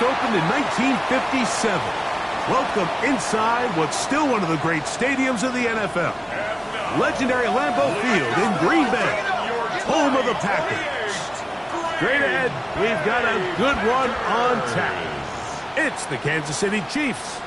opened in 1957. Welcome inside what's still one of the great stadiums of the NFL. Legendary Lambeau Field in Green Bay, home of the Packers. Straight ahead, we've got a good one on tap. It's the Kansas City Chiefs.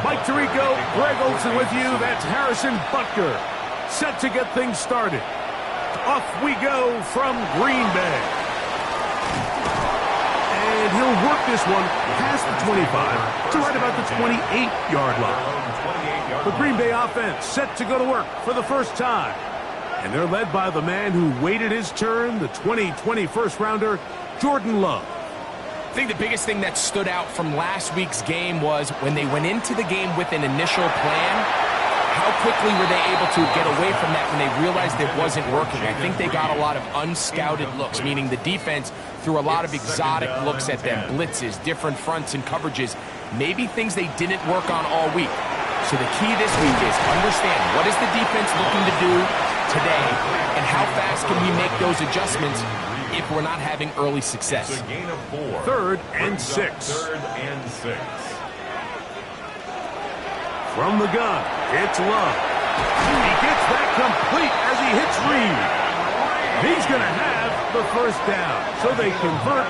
Mike Tirico, Greg Olsen with you. That's Harrison Butker. Set to get things started. Off we go from Green Bay. And he'll work this one past the 25 to right about the 28-yard line. The Green Bay offense set to go to work for the first time. And they're led by the man who waited his turn, the 2020 first-rounder, Jordan Love. I think the biggest thing that stood out from last week's game was when they went into the game with an initial plan, how quickly were they able to get away from that when they realized it wasn't working. I think they got a lot of unscouted looks, meaning the defense threw a lot of exotic looks at them, blitzes, different fronts and coverages, maybe things they didn't work on all week. So the key this week is understand what is the defense looking to do today and how fast can we make those adjustments if we're not having early success. It's a gain of 4. Third and 6. Third and 6. From the gun, it's Love. He gets that complete as he hits Reed. He's going to have the first down. So they convert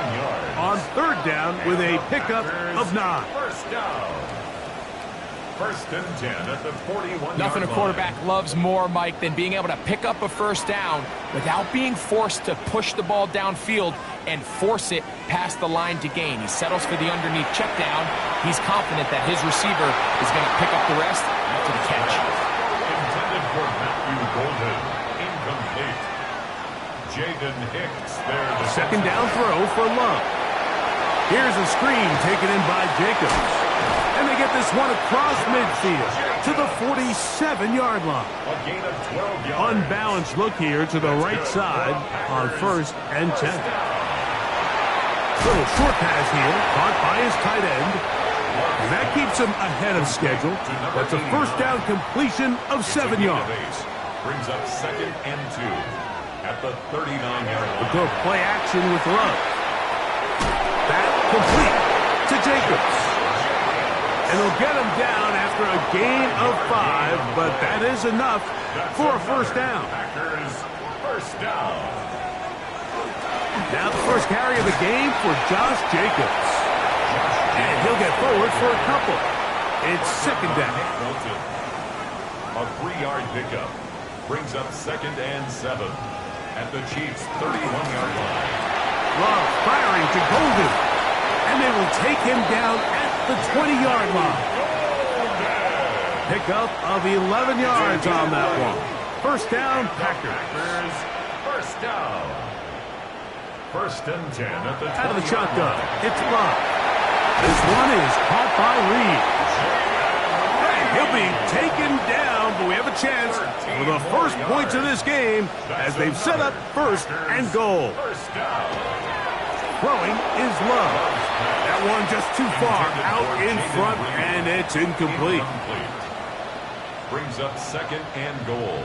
on third down with a pickup of 9. First down. First and 10 at the 41. Nothing a quarterback loves more, Mike, than being able to pick up a first down without being forced to push the ball downfield and force it past the line to gain. He settles for the underneath check down. He's confident that his receiver is going to pick up the rest after the catch. Intended for Matthew Golden. Incomplete. Jaden Hicks there. Second down throw for Love. Here's a screen taken in by Jacobs. And they get this one across midfield to the 47-yard line. A gain of 12 yards. Unbalanced look here to the right side on first and 10. Little short pass here, caught by his tight end. And that keeps him ahead of schedule. That's a first down completion of 7 yards. Brings up second and 2 at the 39-yard line. We'll go play action with Love. That complete to Jacobs. And they'll get him down after a gain of 5, but that is enough for a first down. Packers first down. Now the first carry of the game for Josh Jacobs. And he'll get forward for a couple. It's second down. A 3-yard pickup brings up second and 7 at the Chiefs' 31-yard line. Love firing to Golden. And they will take him down at the 20-yard line. Pickup of 11 yards on that one. First down, Packers. First down. First and 10 at the 20-yard line. Out of the shotgun, it's Love. This one is caught by Reed. And he'll be taken down, but we have a chance for the first points of this game as they've set up first and goal. First down. Throwing is Love. That one just too far out in front, and it's incomplete. Brings up second and goal.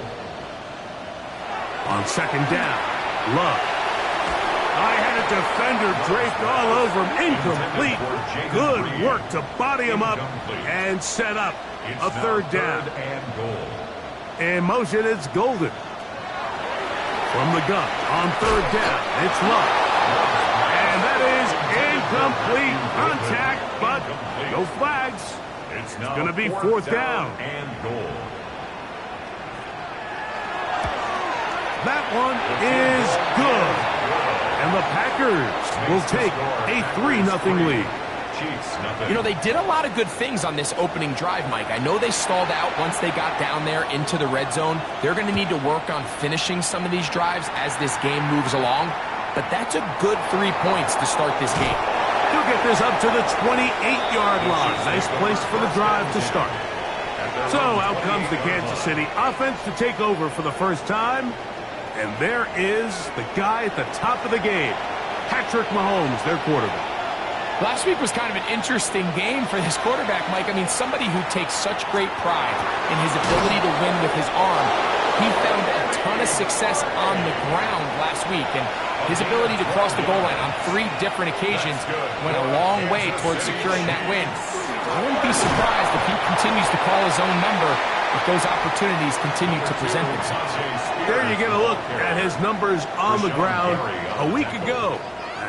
On second down, Love. I had a defender draped all over him. Incomplete. Good work to body him up and set up a third down. And goal. In motion, it's Golden. From the gun, on third down, it's Love. And that is incomplete contact, but no flags. It's going to be fourth down. And goal. That one is good. And the Packers will take a 3-0 lead. You know, they did a lot of good things on this opening drive, Mike. I know they stalled out once they got down there into the red zone. They're going to need to work on finishing some of these drives as this game moves along. But that's a good 3 points to start this game. He'll get this up to the 28-yard line. Nice place for the drive to start. So out comes the Kansas City offense to take over for the first time. And there is the guy at the top of the game. Patrick Mahomes, their quarterback. Last week was kind of an interesting game for this quarterback, Mike. I mean, somebody who takes such great pride in his ability to win with his arm. He found a ton of success on the ground last week, and his ability to cross the goal line on 3 different occasions went a long way towards securing that win. I wouldn't be surprised if he continues to call his own number if those opportunities continue to present themselves. There you get a look at his numbers on the ground a week ago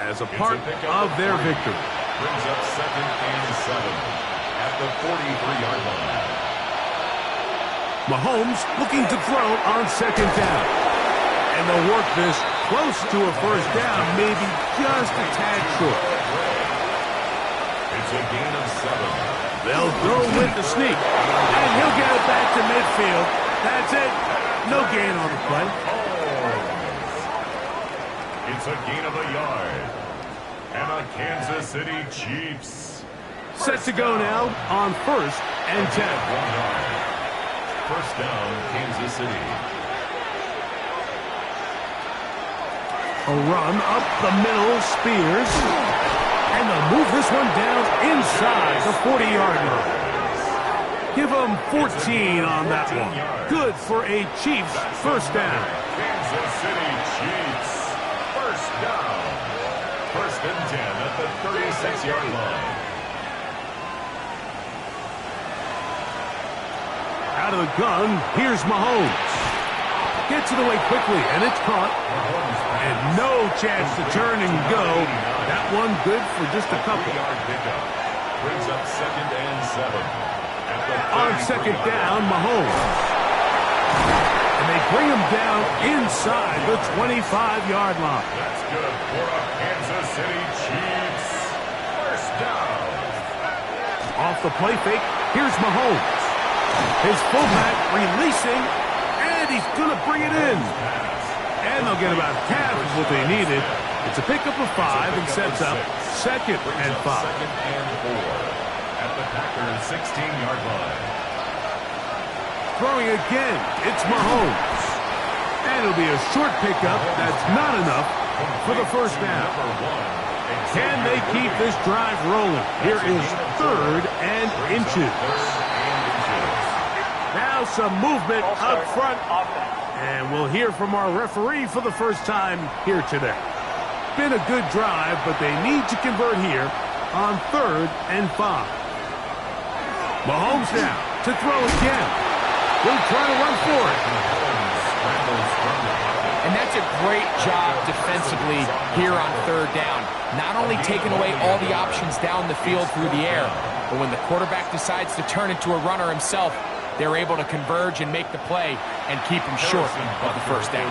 as a part of their victory. Brings up 2nd and 7 at the 43-yard line. Mahomes looking to throw on 2nd down. And they'll work this close to a 1st down, maybe just a tad short. It's a gain of 7. They'll throw with the sneak. And he'll get it back to midfield. That's it. No gain on the play. It's a gain of a yard. And a Kansas City Chiefs. Set to go now on 1st and 10. 1 yard. 1st down, Kansas City. A run up the middle, Spears. And they'll move this one down inside the 40-yard line. Give them 14 on that one. Good for a Chiefs 1st down. Kansas City Chiefs. 1st down. 1st and 10 at the 36-yard line. Out of the gun, here's Mahomes. Gets it away quickly, and it's caught. And no chance to turn and go. That one good for just a couple. 3-yard pickup. Brings up 2nd and 7. At the On 2nd down, Mahomes. And they bring him down inside the 25-yard line. That's good for a Kansas City Chiefs. 1st down. Off the play fake, here's Mahomes. His fullback releasing, and he's going to bring it in. And they'll get about half of what they needed. It's a pickup of 5 and sets up 2nd and 5. 2nd and 4 at the Packers 16-yard line. Throwing again, it's Mahomes. And it'll be a short pickup. That's not enough for the 1st down. Can they keep this drive rolling? Here is 3rd and inches. Now some movement up front. And we'll hear from our referee for the first time here today. Been a good drive, but they need to convert here on 3rd and 5. Mahomes now to throw again. He'll try to run for it. And that's a great job defensively here on 3rd down. Not only taking away all the options down the field through the air, but when the quarterback decides to turn into a runner himself, they're able to converge and make the play and keep him short of the 1st down.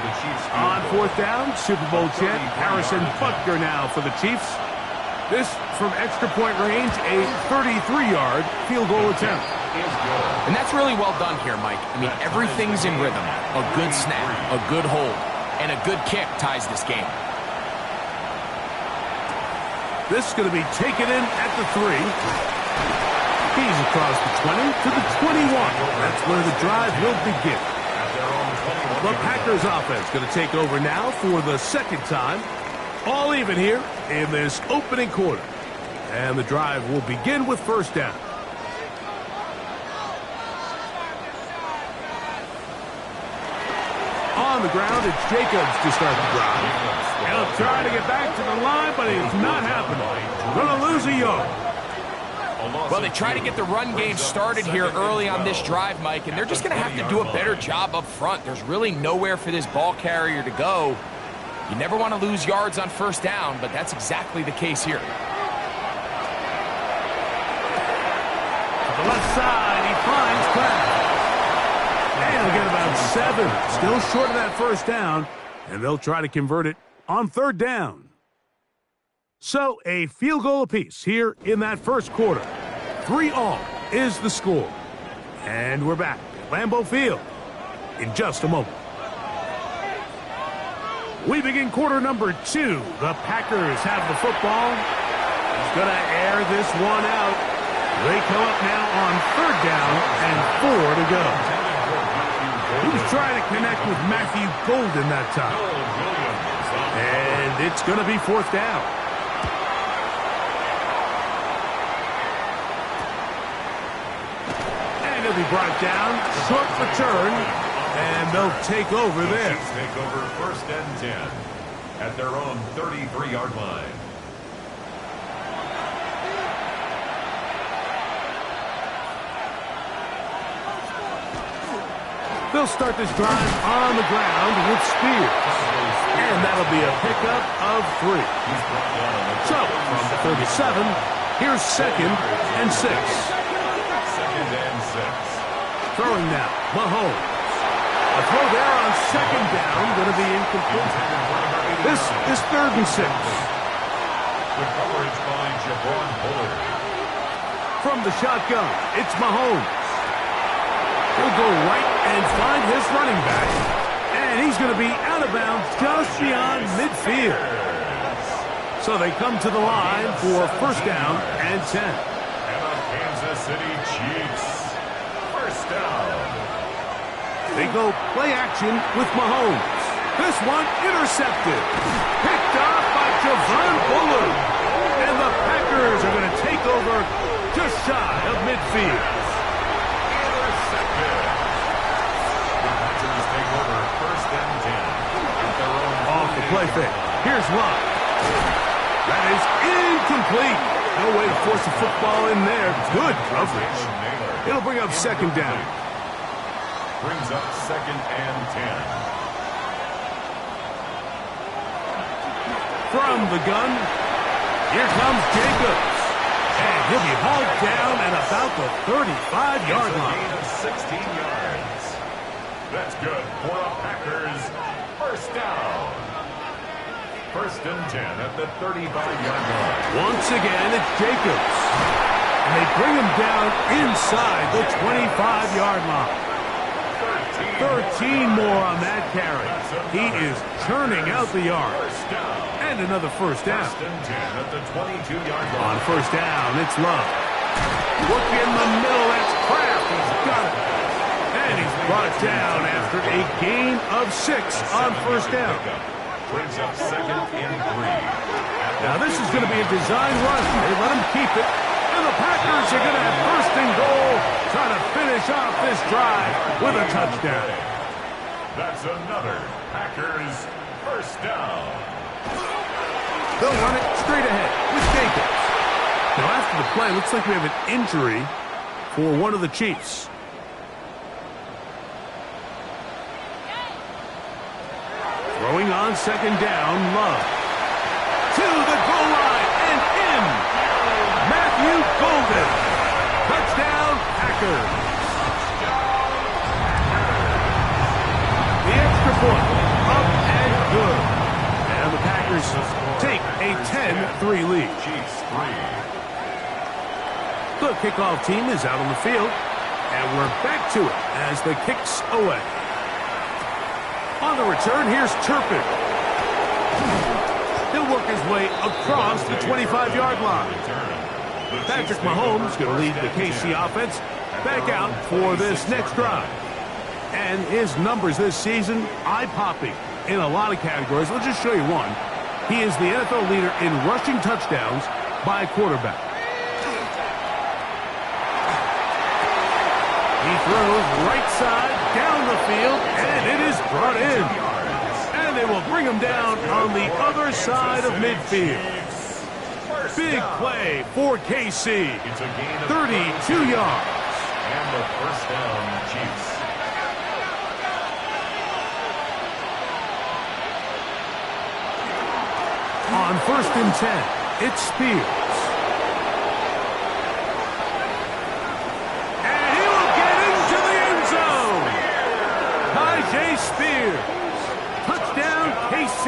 On 4th down, Super Bowl champ Harrison Butker now for the Chiefs. This from extra point range, a 33-yard field goal attempt. And that's really well done here, Mike. I mean, everything's in rhythm. A good snap, a good hold, and a good kick ties this game. This is going to be taken in at the 3. He's across the 20 to the 21. That's where the drive will begin. The Packers offense going to take over now for the 2nd time. All even here in this opening quarter. And the drive will begin with 1st down. On the ground, it's Jacobs to start the drive. He'll try to get back to the line, but it's not happening. Going to lose a yard. Well, they try to get the run game started here early on this drive, Mike, and they're just going to have to do a better job up front. There's really nowhere for this ball carrier to go. You never want to lose yards on 1st down, but that's exactly the case here. To the left side, he finds Kraft. And he'll get about 7. Still short of that 1st down, and they'll try to convert it on 3rd down. So, a field goal apiece here in that 1st quarter. 3-all is the score. And we're back at Lambeau Field in just a moment. We begin quarter number 2. The Packers have the football. He's going to air this one out. They come up now on 3rd down and 4 to go. He was trying to connect with Matthew Golden that time. And it's going to be fourth down. And it'll be brought down. Short return. And they'll take over there. Take over first and 10 at their own 33-yard line. They'll start this drive on the ground with Spears. And that'll be a pickup of 3. So, from the 37, here's second and 6. Second and 6. Throwing now, Mahomes. A throw there on second down, going to be incomplete. This is third and 6. The coverage by Javon Bullard. From the shotgun, it's Mahomes. He'll go right and find his running back. And he's going to be out of bounds just beyond midfield. So they come to the line for first down and 10. And the Kansas City Chiefs. First down. They go play action with Mahomes. This one intercepted. Picked off by Javon Bullard. And the Packers are going to take over just shy of midfield. Off the play fake. Here's Love. That is incomplete. No way to force a football in there. Good coverage. It'll bring up second down. Brings up second and 10. From the gun, here comes Jacobs. And he'll be hauled down at about the 35-yard line. Gain of 16 yards. That's good for the Packers. First down. First and 10 at the 35-yard line. Once again, it's Jacobs. And they bring him down inside the 25-yard line. 13 more on that carry. He is churning out the yards. And another first down. First and 10 at the 22-yard line. On first down, it's Love. Look in the middle, that's Kraft. He's got it. And he's brought down after a gain of 6 on first down. Brings up second and 3. Now this is going to be a design run. They let him keep it. And the Packers are going to have first and goal, trying to finish off this drive with a touchdown. That's another Packers first down. They'll run it straight ahead with Jacobs. Now after the play, looks like we have an injury for one of the Chiefs. Throwing on second down, Love. To the goal line and in. Matthew Golden. Touchdown, Packers. The extra point, up and good. And the Packers take a 10-3 lead. Chiefs 3. The kickoff team is out on the field, and we're back to it as the kicks away. On the return, here's Turpin. He'll work his way across the 25-yard line. Patrick Mahomes going to lead the KC offense back out for this next drive. And his numbers this season, eye-popping in a lot of categories. Let's just show you one. He is the NFL leader in rushing touchdowns by a quarterback. He throws right side down the field, and it is brought in. And they will bring him down on the other side of midfield. Big play for KC. 32 yards. And the first down, Chiefs. On first and 10, it's Spears. And he will get into the end zone. Tyjae Spears. Touchdown, KC.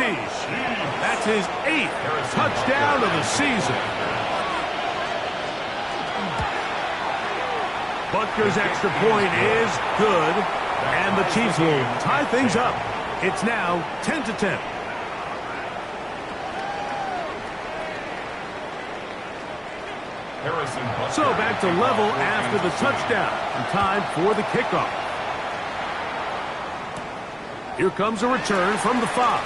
That's his 8th touchdown of the season. Butker's extra point is good, and the Chiefs will tie things up. It's now 10-10. So back to level after the touchdown, and time for the kickoff. Here comes a return from the 5.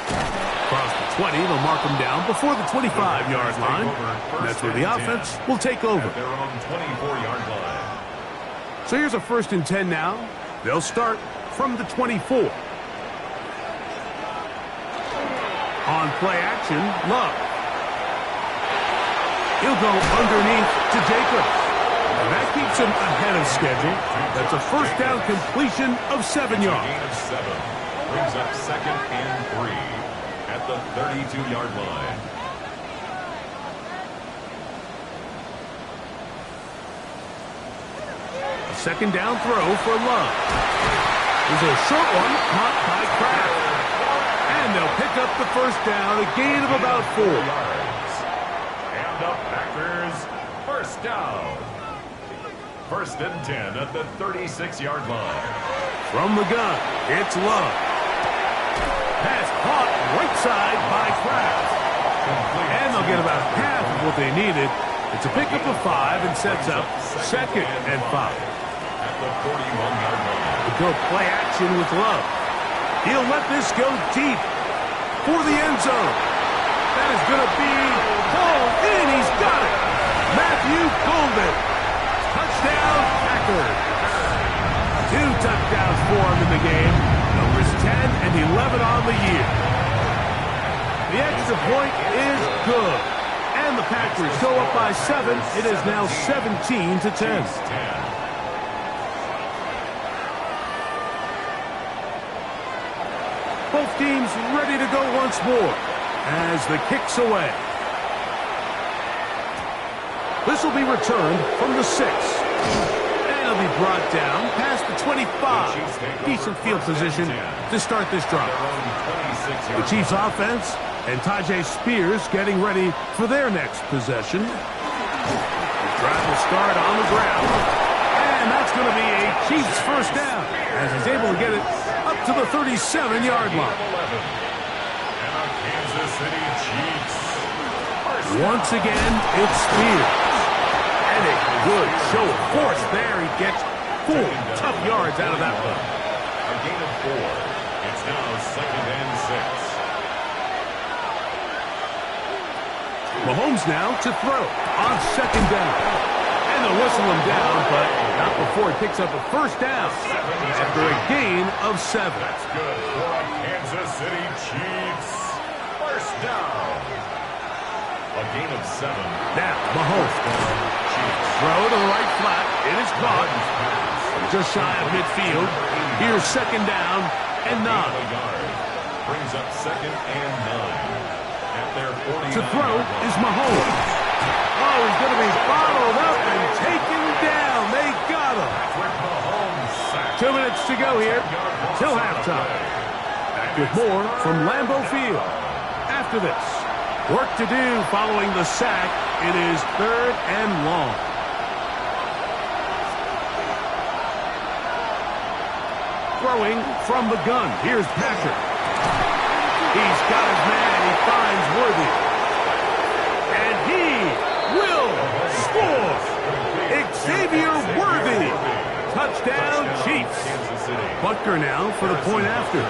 Across the 20, they'll mark them down before the 25-yard line. And that's where the offense will take over. At their own 24-yard line. So here's a 1st and 10 now. They'll start from the 24. On play action, Love. He'll go underneath to Jacobs. And that keeps him ahead of schedule. That's a 1st down completion of 7 yards. Gain of 7. Brings up 2nd and 3 at the 32-yard line. A 2nd down throw for Love. There's a short one caught by Kraft. And they'll pick up the 1st down, a gain of about 4 yards. And the Packers 1st down. 1st and 10 at the 36-yard line. From the gun, it's Love. Pass caught right side by Kraft. And they'll get about half of what they needed. It's a pickup of 5 and sets up 2nd and 5. At the 41-yard line. They'll go play action with Love. He'll let this go deep for the end zone. That is going to be hauled in. He's got it. Matthew Golden. Touchdown, Packers. 2 touchdowns for him in the game. Numbers 10 and 11 on the year. The extra point is good. And the Packers go up by 7. It is now 17-10. Both teams ready to go once more as the kick's away. This will be returned from the 6. And it'll be brought down past the 25. Decent field position to start this drive. The Chiefs offense and Tyjae Spears getting ready for their next possession. The drive will start on the ground. And that's going to be a Chiefs 1st down as he's able to get it up to the 37-yard line. And the Kansas City Chiefs. Once again, it's Spears. And a good show of force there. He gets 4 tough yards out of that one. A gain of 4. It's now 2nd and 6. Mahomes now to throw on 2nd down. And they'll whistle him down, but not before he picks up a 1st down after a gain of 7. That's good for a Kansas City Chiefs. 1st down. A gain of 7. Now, Mahomes. Throw to the right flat. It is caught. Just shy of midfield. Here's 2nd down and 9. Brings up 2nd and 9. At their 40. To throw is Mahomes. Oh, he's going to be bottled up and taken down. They got him. 2 minutes to go here till halftime. Back with more from Lambeau Field. After this, work to do following the sack. It is 3rd and long. Throwing from the gun. Here's Packer. He's got his man. He finds Worthy. And he will score. Xavier Worthy. Touchdown, Chiefs. Butker now for the point after.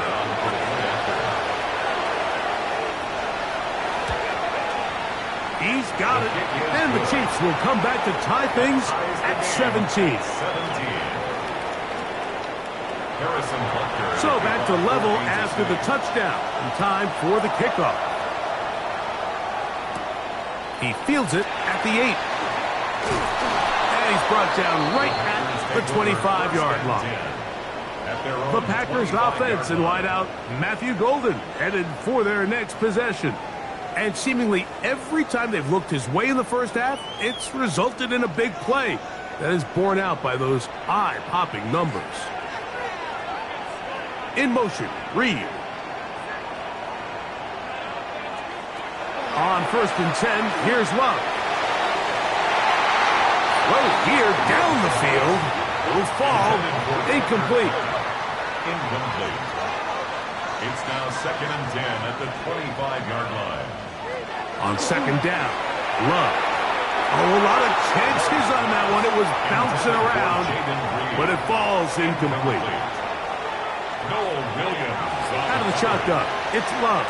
He's got it. And the Chiefs will come back to tie things at 17. So back to level after the touchdown. And time for the kickoff. He fields it at the 8. And he's brought down right at the 25-yard line. The Packers offense in wideout, Matthew Golden, headed for their next possession. And seemingly every time they've looked his way in the first half, it's resulted in a big play that is borne out by those eye-popping numbers. In motion, Reed. On 1st and 10, here's Love. Throw here down the field. Will fall. Incomplete. It's now 2nd and 10 at the 25-yard line. On 2nd down, Love. Oh, a lot of chances on that one. It was bouncing around, but it falls incomplete. Noel Williams. Out of the shotgun, it's Love.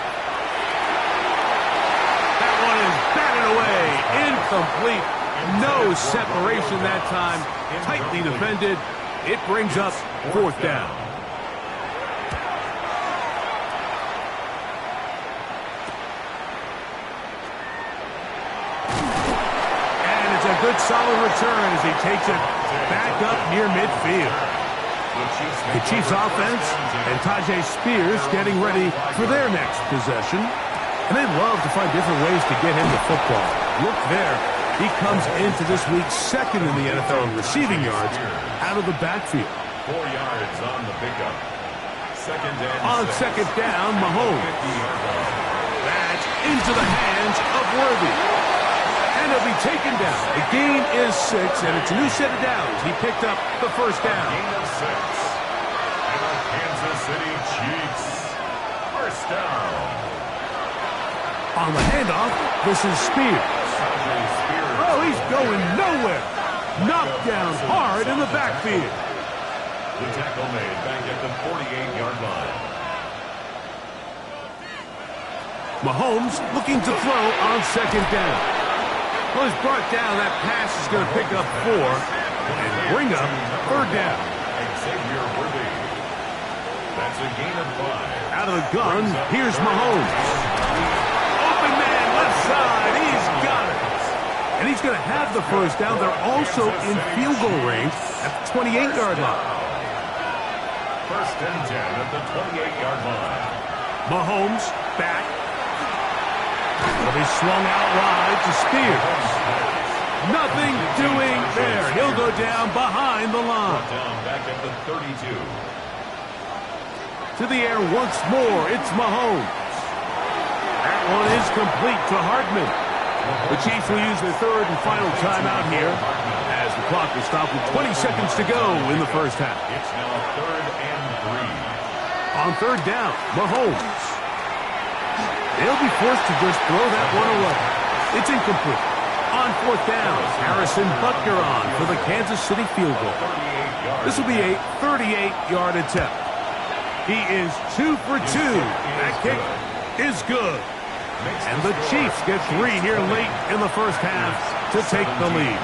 batted away. Incomplete. No separation that time. Tightly defended. It brings up fourth down. And it's a good solid return as he takes it back up near midfield. The Chiefs offense and Tyjae Spears getting ready for their next possession. And they love to find different ways to get him the football. Look there. He comes into this week second in the NFL in receiving yards out of the backfield. 4 yards on the pickup. Second down, Mahomes. That's into the hands of Worthy. And he'll be taken down. The gain is 6, and it's a new set of downs. He picked up the first down. Gain of 6. And the Kansas City Chiefs. First down. On the handoff, this is Spears. Oh, he's going nowhere. Knocked down hard in the backfield. The tackle made back at the 48-yard line. Mahomes looking to throw on second down. Well, he's brought down. That pass is going to pick up 4 and bring up third down. Xavier Worthy. That's a gain of 5. Out of the gun, here's Mahomes. Open man, left side. He's got it. And he's going to have the first down. They're also in field goal range at the 28-yard line. First and 10 at the 28-yard line. Mahomes back. It'll be swung out wide to Spears. Nothing doing there. He'll go down behind the line. Down back at the 32. To the air once more. It's Mahomes. That one is complete to Hardman. The Chiefs will use their third and final timeout here as the clock will stop with 20 seconds to go in the first half. It's now 3rd and 3. On third down, Mahomes. They'll be forced to just throw that one away. It's incomplete. On fourth down, Harrison Butker on for the Kansas City field goal. This will be a 38-yard attempt. He is 2 for 2. That kick is good. And the Chiefs get 3 here late in the first half to take the lead.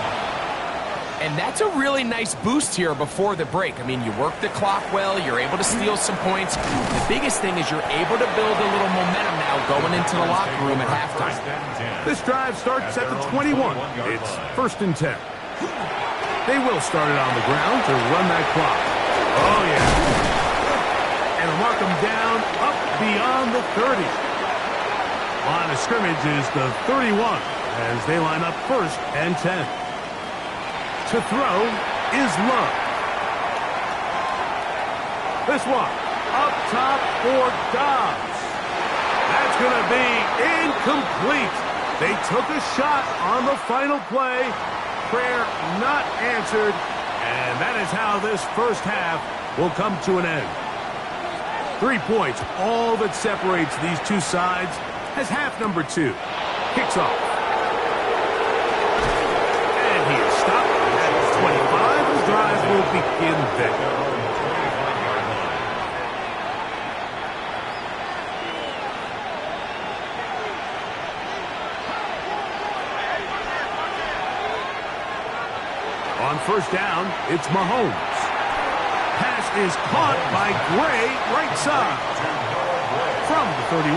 And that's a really nice boost here before the break. I mean, you work the clock well. You're able to steal some points. The biggest thing is you're able to build a little momentum now going into the locker room at halftime. This drive starts at the 21. It's first and 10. They will start it on the ground to run that clock. Oh, yeah. And mark them down up beyond the 30. Line of scrimmage is the 31 as they line up first and 10. To throw is Love. This one up top for Dobbs. That's going to be incomplete. They took a shot on the final play. Prayer not answered. And that is how this first half will come to an end. 3 points, all that separates these two sides as half number 2 kicks off. And he is stopped at 25. The drive will begin there. On first down, it's Mahomes. Pass is caught by Gray, right side. From the 31,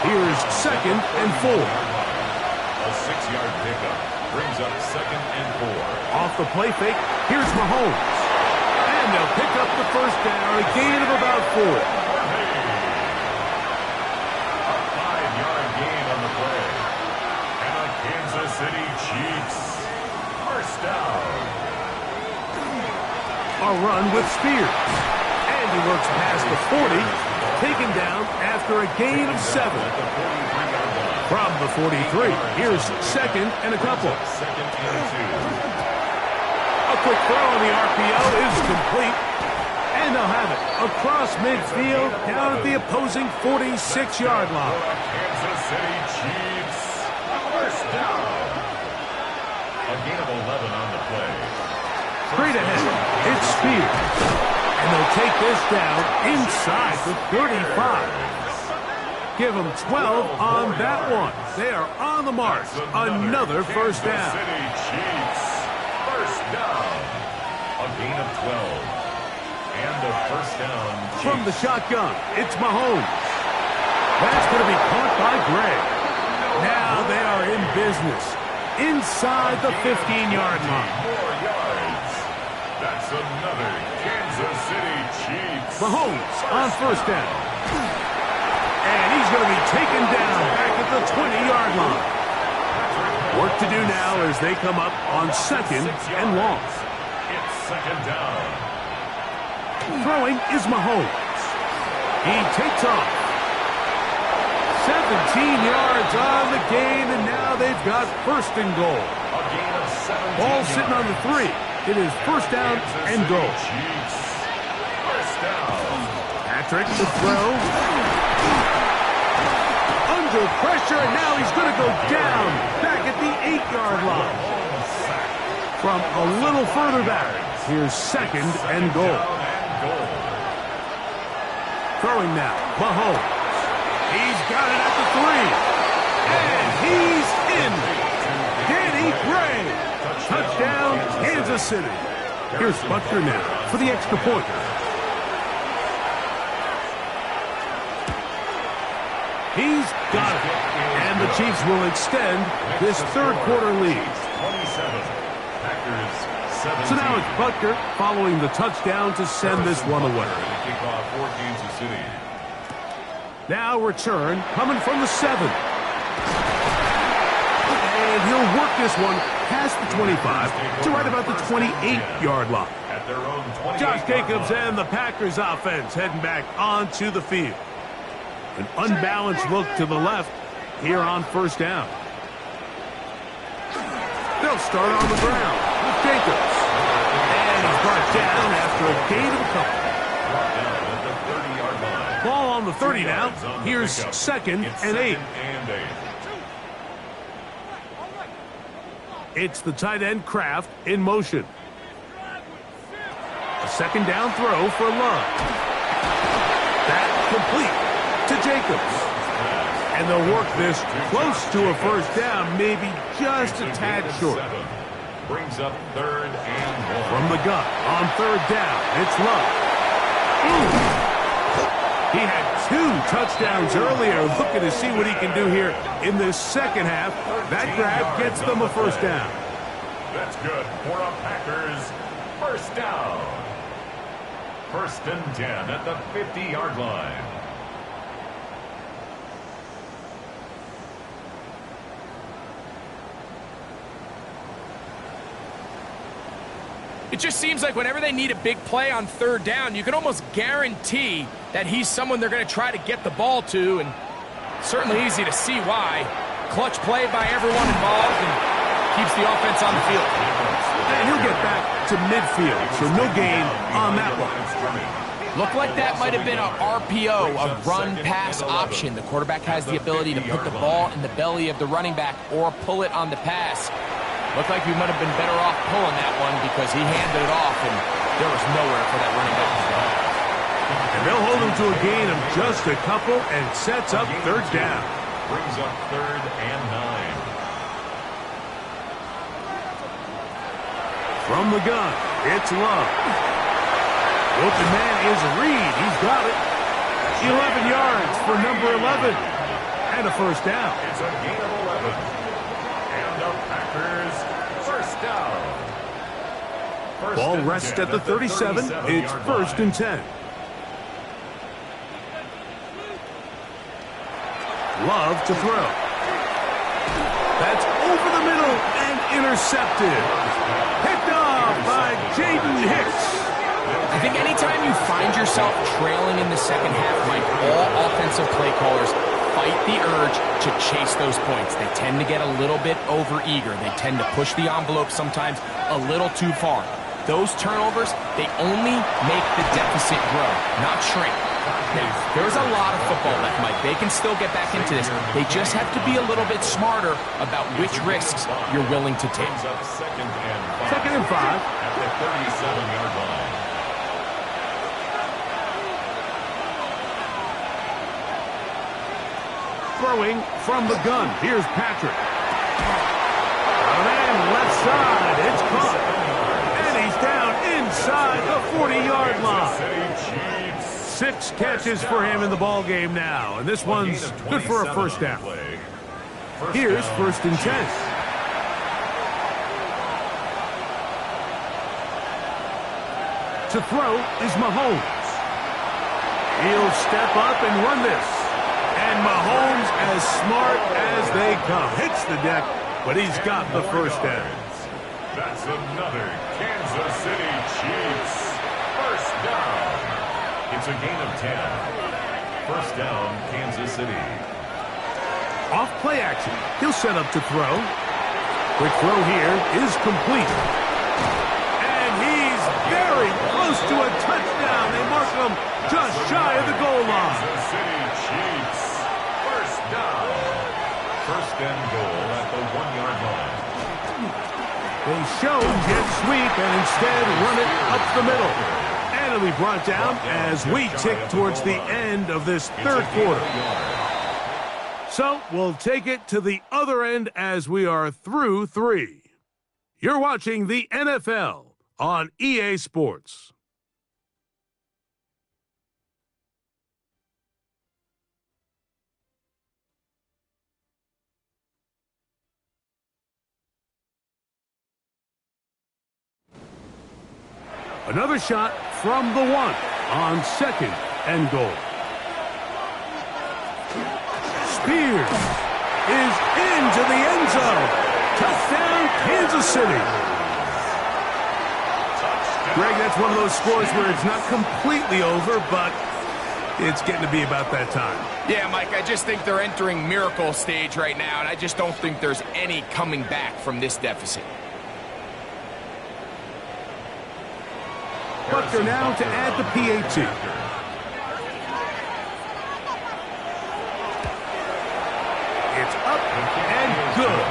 here's second and 4. A 6-yard pickup brings up second and 4. Off the play fake, here's Mahomes. And they'll pick up the first down, a gain of about 4. A 5-yard gain on the play. And the Kansas City Chiefs first down. A run with Spears. And he works past the 40, taken down after a gain of 7. From the 43, here's second and a couple. Second and 2. A quick throw on the RPO is complete. And they'll have it across midfield down at the opposing 46-yard line. Kansas City Chiefs first down. A gain of 11 on the play. Straight ahead, it's Spears. And they'll take this down inside the 35. Give them 12 on that one. They are on the mark. Another first down. Kansas City Chiefs. First down. A gain of 12. And a first down. Chiefs. From the shotgun, it's Mahomes. That's going to be caught by Gray. Now they are in business. Inside the 15-yard line. More yards. That's another Kansas City Chiefs. Mahomes on first down. And he's going to be taken down back at the 20-yard line. Work to do now as they come up on second and long. It's second down. Throwing is Mahomes. He takes off. 17 yards on the gain, and now they've got first and goal. A gain of 17 Ball sitting on the 3. It is first down and goal. Chiefs. First down. Patrick to throw. Under pressure, and now he's going to go down back at the 8-yard line. From a little further back, here's second and goal. Throwing now, Mahomes. He's got it at the 3. And he's in. Danny Gray. Touchdown, Kansas City. Here's Butker now for the extra point. He's got it. And the Chiefs will extend this third quarter lead. 27. Packers 17. So now it's Butker following the touchdown to send this one away. Kickoff for Kansas City. Now return coming from the 7. And he'll work this one past the 25 to right about the 28-yard line. At their own 28 Josh Jacobs and the Packers offense heading back onto the field. An unbalanced look to the left here on first down. They'll start on the ground with Jacobs. And he's brought down after a gain of a couple. Brought down at the 30-yard line. Ball on the 30 now. Here's second and 8. It's the tight end Kraft in motion. A second down throw for Love. That complete to Jacobs. And they'll work this close to a first down, maybe just a tad short. Brings up third and 1. From the gun on third down, it's Love. He had 2 touchdowns earlier, looking to see what he can do here in this second half. That grab gets them a first down. That's good for a Packers first down. First and 10 at the 50-yard line. It just seems like whenever they need a big play on third down, you can almost guarantee that he's someone they're going to try to get the ball to, and certainly easy to see why. Clutch play by everyone involved and keeps the offense on the field. And he'll get back to midfield, so no gain on that one. Looked like that might have been a RPO, a run-pass option. The quarterback has the ability to put the ball in the belly of the running back or pull it on the pass. Looked like he might have been better off pulling that one because he handed it off, and there was nowhere for that running back to go. And they'll hold him to a gain of just a couple and sets up third down. Brings up third and 9. From the gun, it's Love. Open man is Reed. He's got it. 11 yards for number 11. And a first down. It's a gain of 11. And the Packers first down. Ball rests at the 37. It's first and 10. Love to throw. That's over the middle and intercepted. Picked off by Jaden Hicks. I think anytime you find yourself trailing in the second half, Mike, all offensive play callers fight the urge to chase those points. They tend to get a little bit overeager. They tend to push the envelope sometimes a little too far. Those turnovers, they only make the deficit grow, not shrink. Now, there's a lot of football left, Mike. They can still get back into this. They just have to be a little bit smarter about which risks you're willing to take. Second and 5. At the 37-yard line. throwing from the gun. Here's Patrick. And left side. It's caught. And he's down inside the 40-yard line. 6 catches for him in the ball game now. And this one's good for a first down. Here's 1st and 10. To throw is Mahomes. He'll step up and run this. And Mahomes, as smart as they come, hits the deck, but he's got the first down. That's another Kansas City Chiefs first down. It's a gain of 10. First down, Kansas City. Off play action. He'll set up to throw. Quick throw here is complete. And he's very close to a touchdown. They mark him just shy of the goal line. Kansas City Chiefs first down. First and goal at the 1-yard line. They show jet sweep and instead run it up the middle. And it'll be brought down as we tick towards the end of this third quarter. So we'll take it to the other end as we are through 3. You're watching the NFL on EA Sports. Another shot from the 1 on 2nd and goal. Spears is into the end zone. Touchdown, Kansas City. Greg, that's one of those scores where it's not completely over, but it's getting to be about that time. Yeah, Mike, I just think they're entering miracle stage right now, and I just don't think there's any coming back from this deficit. Butker now to add the PAT. It's up and good.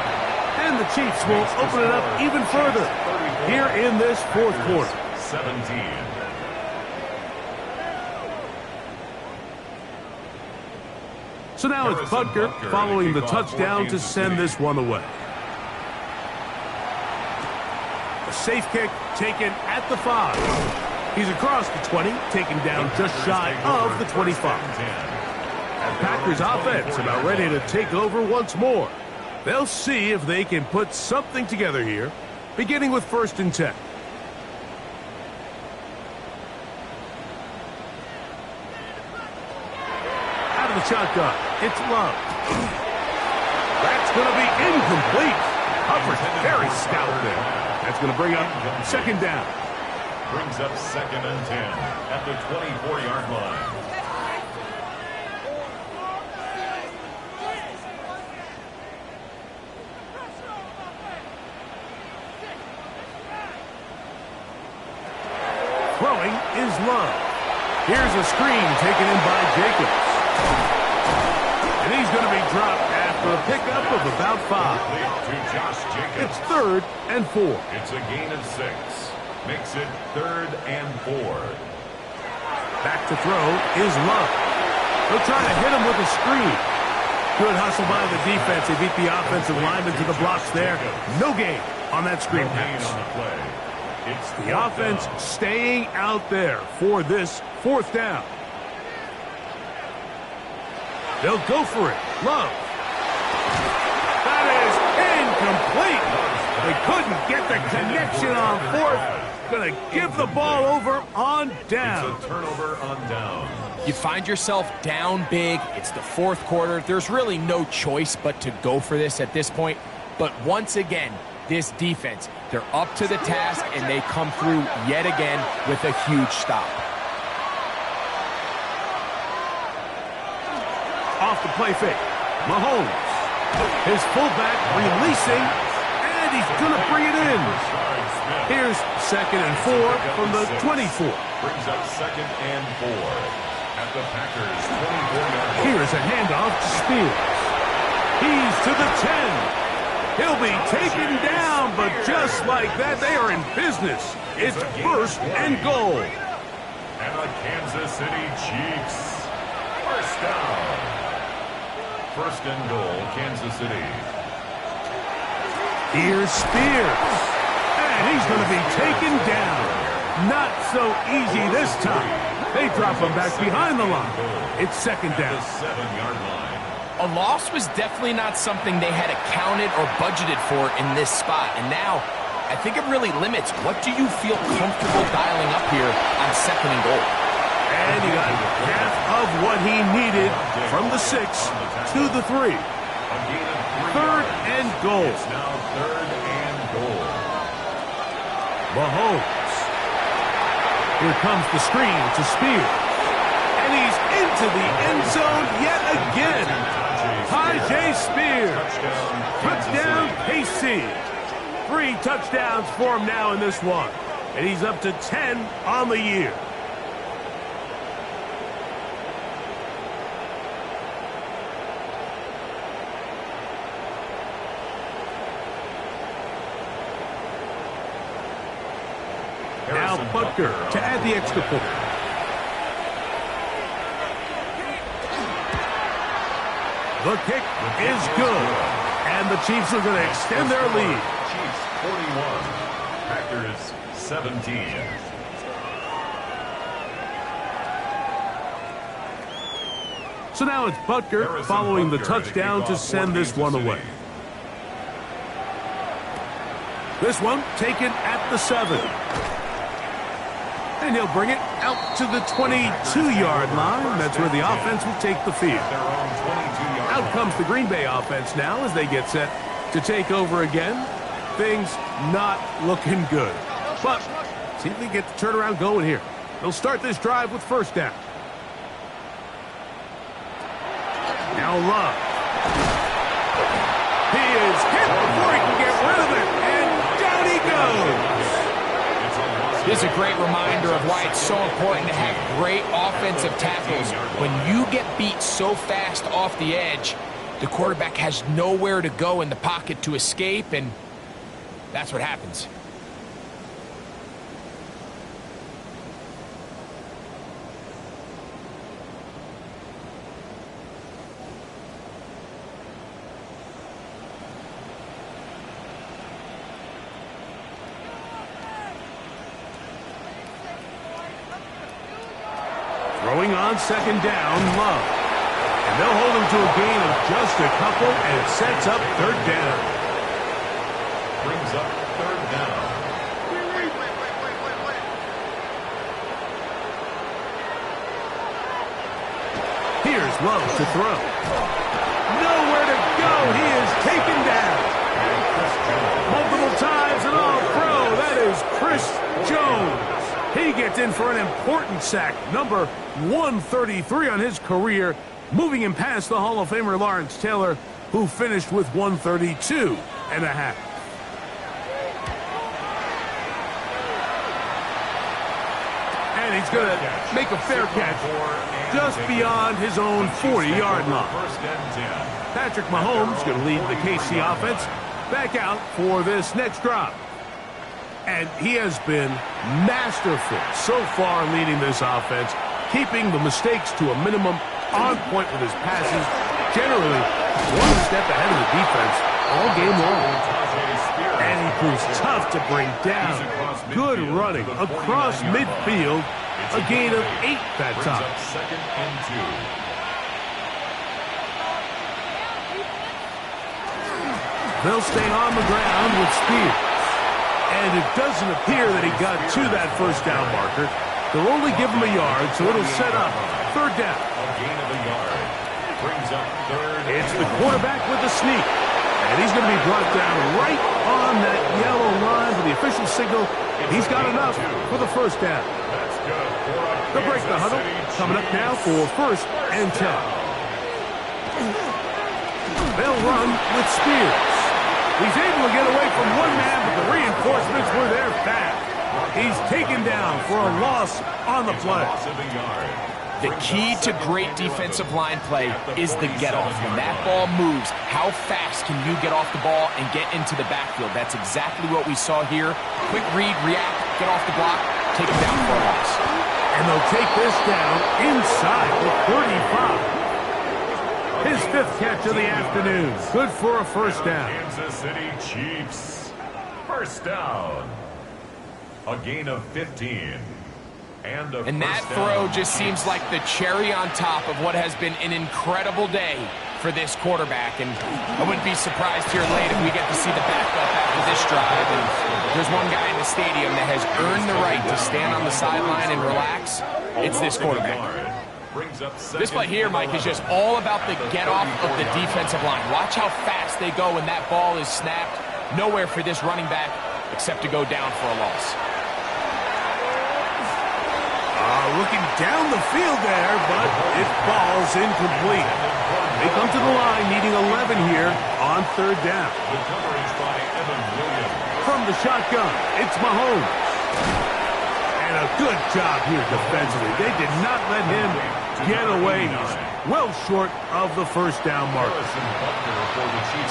And the Chiefs will open it up even further here in this fourth quarter. 17. So now it's Butker following the touchdown to send this one away. A safe kick taken at the 5. He's across the 20, taken down just shy of the 25. Packers offense about ready to take over once more. They'll see if they can put something together here, beginning with 1st and 10. Out of the shotgun, it's Love. That's going to be incomplete. Hubbard's very stout there. That's going to bring up 2nd down. Brings up 2nd and 10 at the 24-yard line. Throwing is Love. Here's a screen taken in by Jacobs. And he's going to be dropped after a pickup of about 5. To Josh Jacobs. It's 3rd and 4. It's a gain of 6. Makes it 3rd and 4. Back to throw is Love. They'll try to hit him with a screen. Good hustle by the defense. They beat the offensive lineman to the blocks there. No gain on that screen pass. It's The offense staying out there for this 4th down. They'll go for it. Love. That is incomplete. They couldn't get the connection on 4th. Going to give the ball over on down. It's a turnover on down. You find yourself down big. It's the 4th quarter. There's really no choice but to go for this at this point. But once again, this defense, they're up to the task, and they come through yet again with a huge stop. Off the play fake. Mahomes. His fullback releasing, and he's going to bring it in. Here's 2nd and 4 from the 24. Brings up 2nd and 4 at the Packers 24-yard line. Here's a handoff to Spears. He's to the 10. He'll be taken down, but just like that, they are in business. It's 1st and goal. And the Kansas City Chiefs first down. first and goal, Kansas City. Here's Spears. And he's going to be taken down. Not so easy this time. They drop him back behind the line. It's second down. The 7-yard line. A loss was definitely not something they had accounted or budgeted for in this spot. And now, I think it really limits what do you feel comfortable dialing up here on second and goal. And he got half of what he needed from the 6 to the 3. Third and goal. It's now third and goal. Mahomes. Here comes the screen to Spears. And he's into the end zone yet again. Tyjae Spears. Touchdown, KC. 3 touchdowns for him now in this one. And he's up to 10 on the year. Now Butker to add the extra point. The kick is good. And the Chiefs are going to extend their lead. Chiefs 41. Packers 17. So now it's Butker following the touchdown to send this one away. This one taken at the 7. And he'll bring it out to the 22-yard line. That's where the offense will take the field. Out comes the Green Bay offense now as they get set to take over again. Things not looking good. But see if they get the turnaround going here. They'll start this drive with first down. Now Love. He is hit before he can get rid of it. And down he goes. This is a great reminder of why it's so important to have great offensive tackles. When you get beat so fast off the edge, the quarterback has nowhere to go in the pocket to escape, and that's what happens. Throwing on second down, Love. And they'll hold him to a gain of just a couple, and it sets up third down. Brings up third down. Here's Love to throw. Nowhere to go. He is taken down. Multiple times and all throw. That is Chris Jones. He gets in for an important sack, number 133 on his career, moving him past the Hall of Famer Lawrence Taylor, who finished with 132 and a half. And he's going to make a fair catch just beyond his own 40-yard line. Patrick Mahomes going to lead the KC offense back out for this next drive. And he has been masterful so far leading this offense, keeping the mistakes to a minimum, on point with his passes, generally one step ahead of the defense all game long. And he proves tough to bring down. Good running across midfield, a gain of 8 that time. Second and 2. They'll stay on the ground with Spears. And it doesn't appear that he got to that first down marker. They'll only give him a yard, so it'll set up third down. A gain of a yard. Brings up third. It's the quarterback with the sneak. And he's going to be brought down right on that yellow line for the official signal. He's got enough for the first down. That's good. They'll break the huddle. Coming up now for first and 10. They'll run with Spears. He's able to get away from one man, but the reinforcements were there fast. He's taken down for a loss on the play. The key to great defensive line play is the get-off. When that ball moves, how fast can you get off the ball and get into the backfield? That's exactly what we saw here. Quick read, react, get off the block, take him down for a loss. And they'll take this down inside the 35. A His 5th catch of the afternoon. Good for a first down. Kansas City Chiefs. First down. A gain of 15. And that throw just seems like the cherry on top of what has been an incredible day for this quarterback. And I wouldn't be surprised here late if we get to see the backup after this drive. And there's one guy in the stadium that has earned the right to stand on the sideline and relax. It's this quarterback. This play here, Mike, is just all about the get-off of the defensive line. Watch how fast they go when that ball is snapped. Nowhere for this running back except to go down for a loss. Looking down the field there, but it falls incomplete. They come to the line needing 11 here on 3rd down. The coverage by Evan Williams. From the shotgun, it's Mahomes. And a good job here defensively. They did not let him get away. He's well short of the first down mark.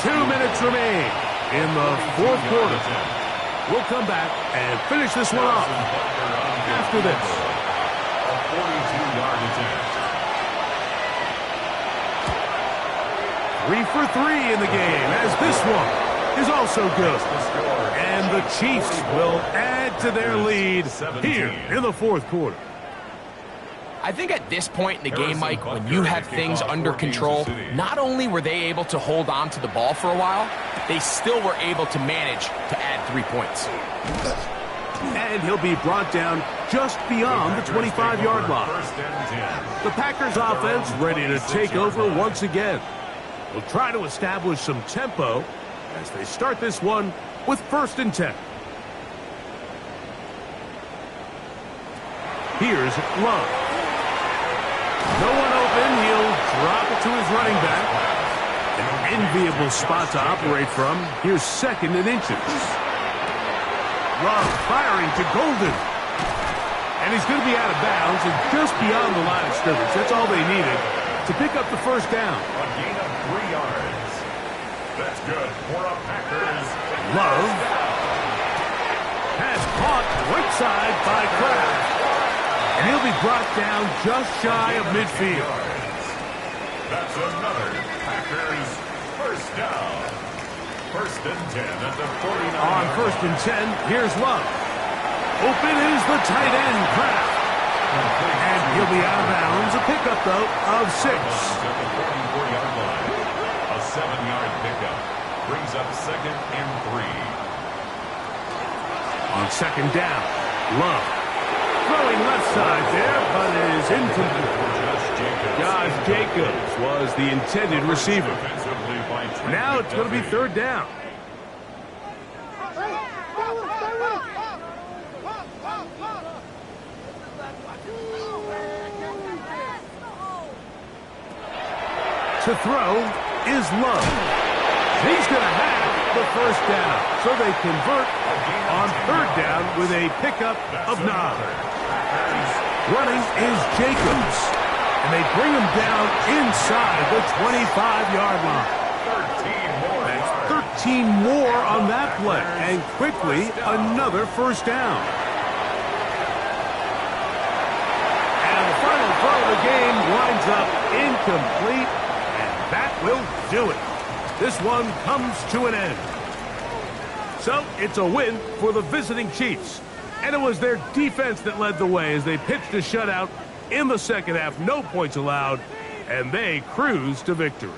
2 minutes remain in the 4th quarter. We'll come back and finish this one off after this. 42-yard attempt. 3 for 3 in the game, as this one is also good. And the Chiefs will add to their lead here in the 4th quarter. I think at this point in the game, Mike, when you have things under control, not only were they able to hold on to the ball for a while, they still were able to manage to add 3 points. And he'll be brought down just beyond the 25-yard line. The Packers offense ready to take over once again. Will try to establish some tempo as they start this one with 1st and 10. Here's Love. No one open. He'll drop it to his running back. An enviable spot to operate from. Here's 2nd and inches. Love firing to Golden. And he's going to be out of bounds and just beyond the line of scrimmage. That's all they needed to pick up the first down. A gain of 3 yards. That's good for a Packers. Love. Pass caught right side by Kraft. And he'll be brought down just shy of midfield. That's another Packers first down. 1st and 10 at the 49. On 1st and 10, here's Love. Open is the tight end, Kraft. And he'll be out of bounds. A pickup, though, of 6. At the 44-yard line. A 7-yard pickup. Brings up 2nd and 3. On 2nd down, Love. Throwing left side there, but it is incomplete. Josh Jacobs was the intended receiver. Now it's going to be 3rd down. To throw is Love. He's going to have the first down. So they convert on 3rd down with a pickup of 9. Running is Jacobs. And they bring him down inside the 25-yard line. 13 more on that play. And quickly, another first down. And the final throw of the game winds up incomplete. And that will do it. This one comes to an end. So it's a win for the visiting Chiefs. And it was their defense that led the way as they pitched a shutout in the second half. No points allowed. And they cruised to victory.